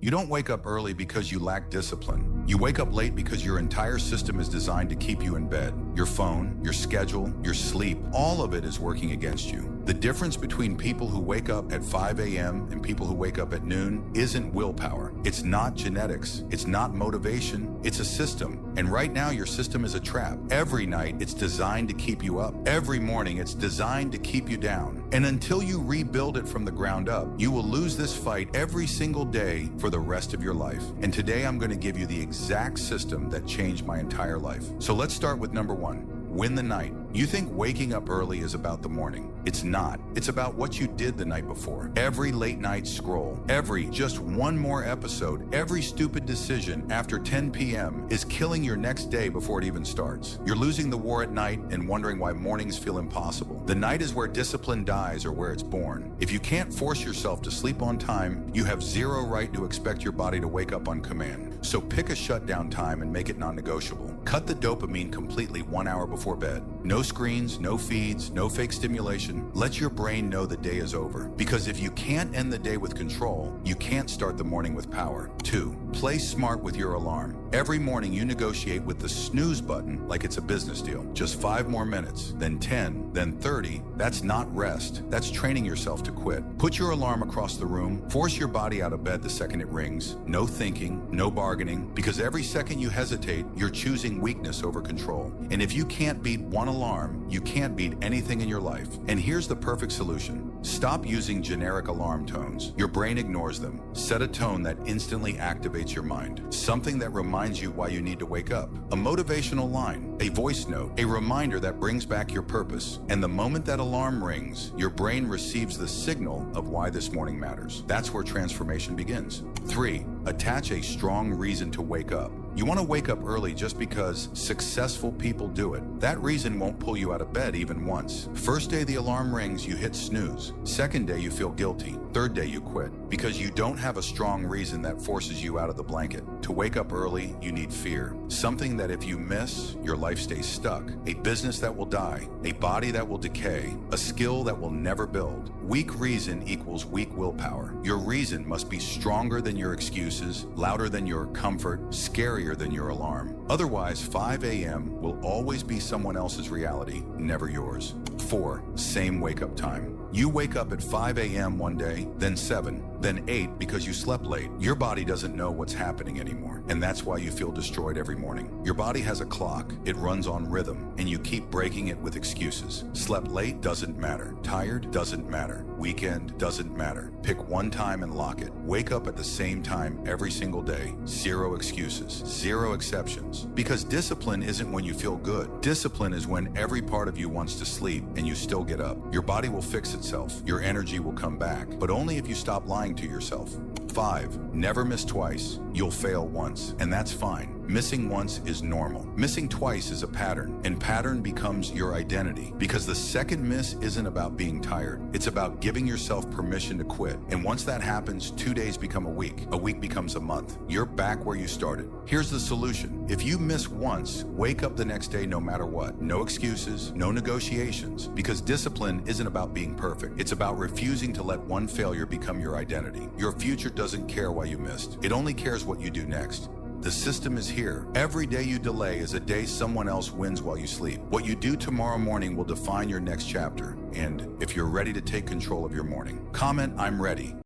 You don't wake up early because you lack discipline. You wake up late because your entire system is designed to keep you in bed. Your phone, your schedule, your sleep, all of it is working against you. The difference between people who wake up at 5 a.m. and people who wake up at noon isn't willpower. It's not genetics. It's not motivation. It's a system. And right now, your system is a trap. Every night, it's designed to keep you up. Every morning, it's designed to keep you down. And until you rebuild it from the ground up, you will lose this fight every single day for the rest of your life. And today, I'm going to give you the exact system that changed my entire life. So let's start with number one. Win the night. You think waking up early is about the morning. It's not. It's about what you did the night before. Every late night scroll, every just one more episode, every stupid decision after 10 p.m. is killing your next day before it even starts. You're losing the war at night and wondering why mornings feel impossible. The night is where discipline dies or where it's born. If you can't force yourself to sleep on time, you have zero right to expect your body to wake up on command. So pick a shutdown time and make it non-negotiable. Cut the dopamine completely 1 hour before bed. No screens, no feeds, no fake stimulation. Let your brain know the day is over. Because if you can't end the day with control, you can't start the morning with power. 2. Play smart with your alarm. Every morning you negotiate with the snooze button like it's a business deal. Just 5 more minutes, then 10, then 30. That's not rest. That's training yourself to quit. Put your alarm across the room. Force your body out of bed the second it rings. No thinking, no bargaining, because every second you hesitate, you're choosing weakness over control. And if you can't beat one alarm, you can't beat anything in your life. And here's the perfect solution. Stop using generic alarm tones. Your brain ignores them. Set a tone that instantly activates your mind. Something that reminds you why you need to wake up. A motivational line, a voice note, a reminder that brings back your purpose. And the moment that alarm rings, your brain receives the signal of why this morning matters. That's where transformation begins. 3. Attach a strong reason to wake up. You want to wake up early just because successful people do it. That reason won't pull you out of bed even once. First day the alarm rings, you hit snooze. Second day you feel guilty. Third day you quit. Because you don't have a strong reason that forces you out of the blanket. To wake up early, you need fear. Something that if you miss, your life stays stuck. A business that will die. A body that will decay. A skill that will never build. Weak reason equals weak willpower. Your reason must be stronger than your excuses, louder than your comfort, scarier than your alarm. Otherwise, 5 a.m. will always be someone else's reality, never yours. 4. Same wake-up time. You wake up at 5 a.m. one day, then 7, then 8 because you slept late. Your body doesn't know what's happening anymore, and that's why you feel destroyed every morning. Your body has a clock, it runs on rhythm, and you keep breaking it with excuses. Slept late doesn't matter. Tired doesn't matter. Weekend doesn't matter. Pick one time and lock it. Wake up at the same time every single day. Zero excuses, zero exceptions. Because discipline isn't when you feel good. Discipline is when every part of you wants to sleep and you still get up. Your body will fix itself. Your energy will come back, but only if you stop lying to yourself. 5. Never miss twice. You'll fail once, and that's fine. Missing once is normal. Missing twice is a pattern, and pattern becomes your identity. Because the second miss isn't about being tired. It's about giving yourself permission to quit. And once that happens, 2 days become a week becomes a month. You're back where you started. Here's the solution. If you miss once, wake up the next day no matter what. No excuses, no negotiations. Because discipline isn't about being perfect. It's about refusing to let one failure become your identity. Your future doesn't care why you missed. It only cares what you do next. The system is here. Every day you delay is a day someone else wins while you sleep. What you do tomorrow morning will define your next chapter. And if you're ready to take control of your morning, comment "I'm ready."